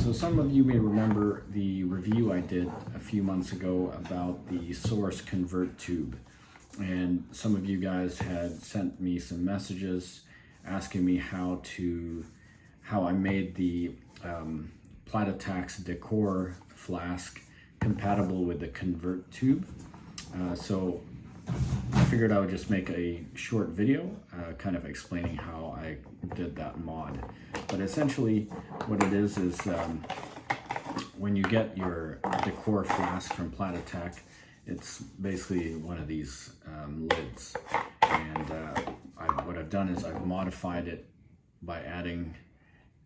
So some of you may remember the review I did a few months ago about the Source Convertube, and some of you guys had sent me some messages asking me how I made the Platatac Decor flask compatible with the Convertube. So I figured I would just make a short video kind of explaining how I did that mod. But essentially what it is when you get your decor flask from Platatac, it's basically one of these lids. And what I've done is I've modified it by adding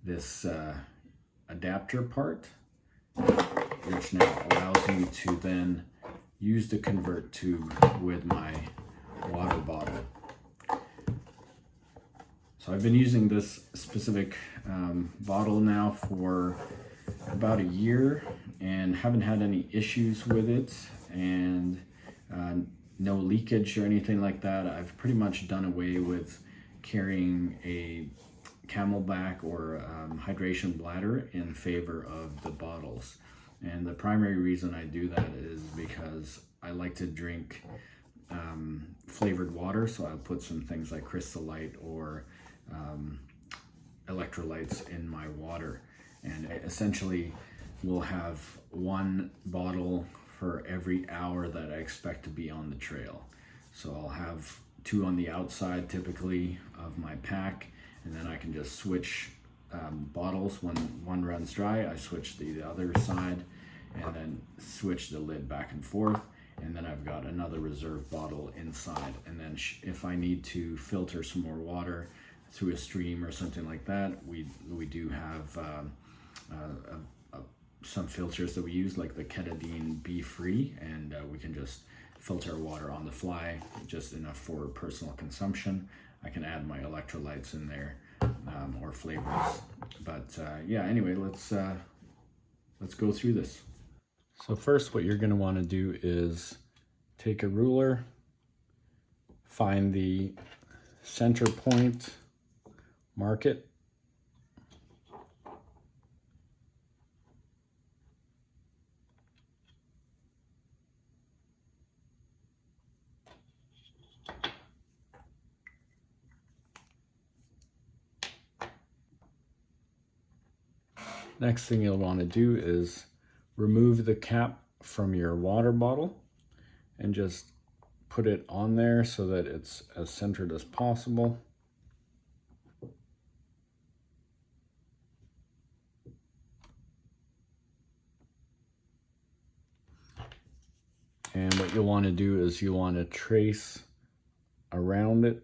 this adapter part, which now allows me to then use the Convertube with my water bottle. So I've been using this specific bottle now for about a year and haven't had any issues with it, and no leakage or anything like that. I've pretty much done away with carrying a Camelback or hydration bladder in favor of the bottles. And the primary reason I do that is because I like to drink flavored water, so I'll put some things like Crystal Light or electrolytes in my water. And essentially we'll have one bottle for every hour that I expect to be on the trail. So I'll have 2 on the outside typically of my pack, and then I can just switch bottles. When one runs dry, I switch the other side and then switch the lid back and forth, and then I've got another reserve bottle inside. And then if I need to filter some more water through a stream or something like that, we do have some filters that we use, like the Ketadine Be Free, and we can just filter water on the fly, just enough for personal consumption. I can add my electrolytes in there or flavors. But yeah, anyway, let's go through this. So first, what you're going to want to do is take a ruler, find the center point, mark it, next thing you'll want to do is remove the cap from your water bottle and just put it on there so that it's as centered as possible. And what you'll want to do is you want to trace around it.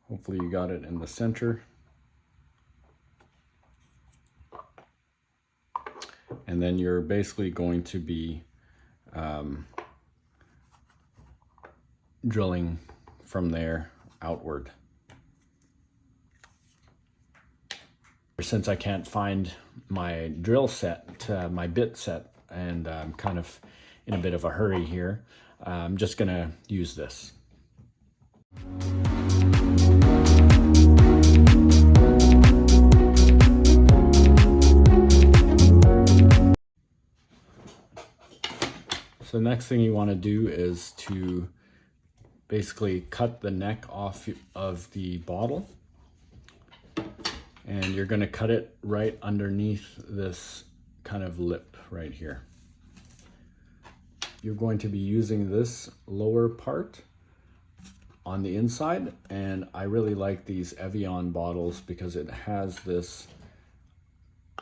Hopefully you got it in the center. And then you're basically going to be drilling from there outward. Since I can't find my drill set, my bit set, and I'm kind of in a bit of a hurry here, I'm just gonna use this. So the next thing you want to do is to basically cut the neck off of the bottle, and you're going to cut it right underneath this kind of lip right here. You're going to be using this lower part on the inside, and I really like these Evian bottles because it has this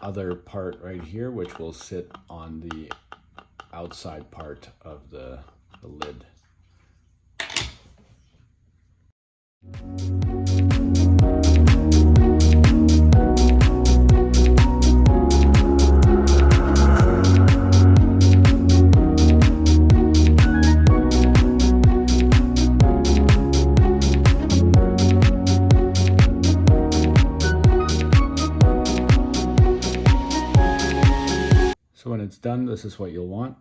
other part right here which will sit on the outside part of the lid. it's done, this is what you'll want.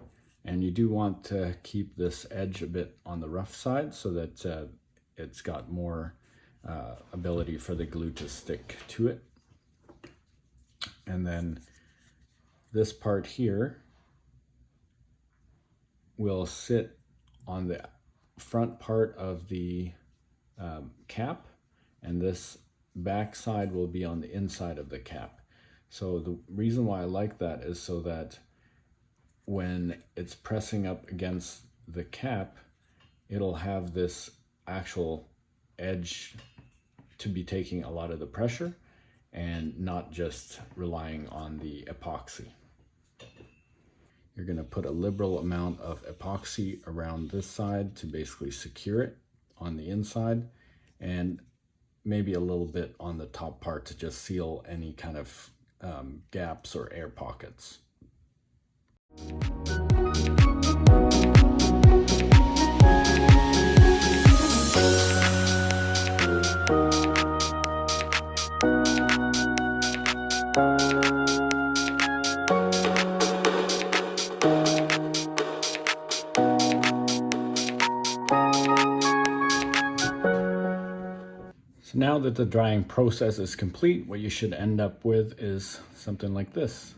And you do want to keep this edge a bit on the rough side so that it's got more ability for the glue to stick to it. And then this part here will sit on the front part of the cap, and this back side will be on the inside of the cap. So the reason why I like that is so that when it's pressing up against the cap, it'll have this actual edge to be taking a lot of the pressure and not just relying on the epoxy. You're going to put a liberal amount of epoxy around this side to basically secure it on the inside, and maybe a little bit on the top part to just seal any kind of gaps or air pockets. So now that the drying process is complete, what you should end up with is something like this.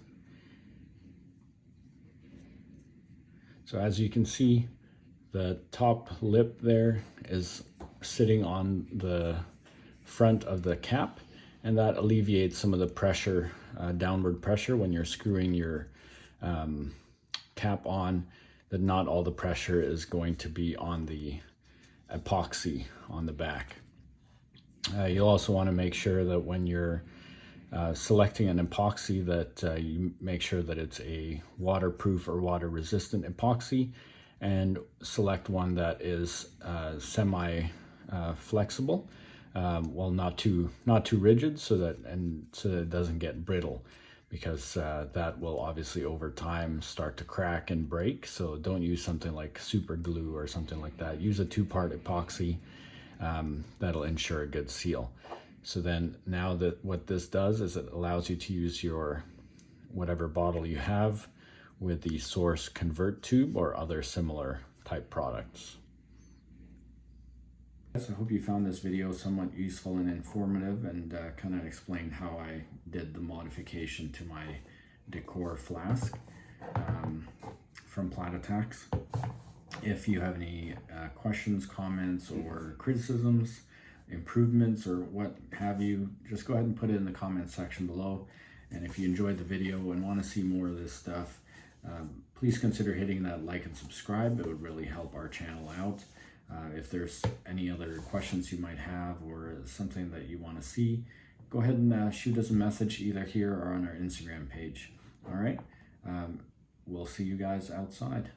So as you can see, the top lip there is sitting on the front of the cap, and that alleviates some of the pressure, downward pressure when you're screwing your cap on, that not all the pressure is going to be on the epoxy on the back. You'll also want to make sure that when you're selecting an epoxy that you make sure that it's a waterproof or water resistant epoxy, and select one that is semi flexible, well, not too rigid, so that it doesn't get brittle, because that will obviously over time start to crack and break. So don't use something like super glue or something like that. Use a 2-part epoxy. That'll ensure a good seal. So then now that what this does is it allows you to use your whatever bottle you have with the Source Convertube or other similar type products. I hope you found this video somewhat useful and informative, and kind of explained how I did the modification to my decor flask from Platatac. If you have any questions, comments, or criticisms, improvements, or what have you, just go ahead and put it in the comment section below. And if you enjoyed the video and want to see more of this stuff, please consider hitting that like and subscribe. It would really help our channel out. If there's any other questions you might have or something that you want to see, go ahead and shoot us a message either here or on our Instagram page. All right, we'll see you guys outside.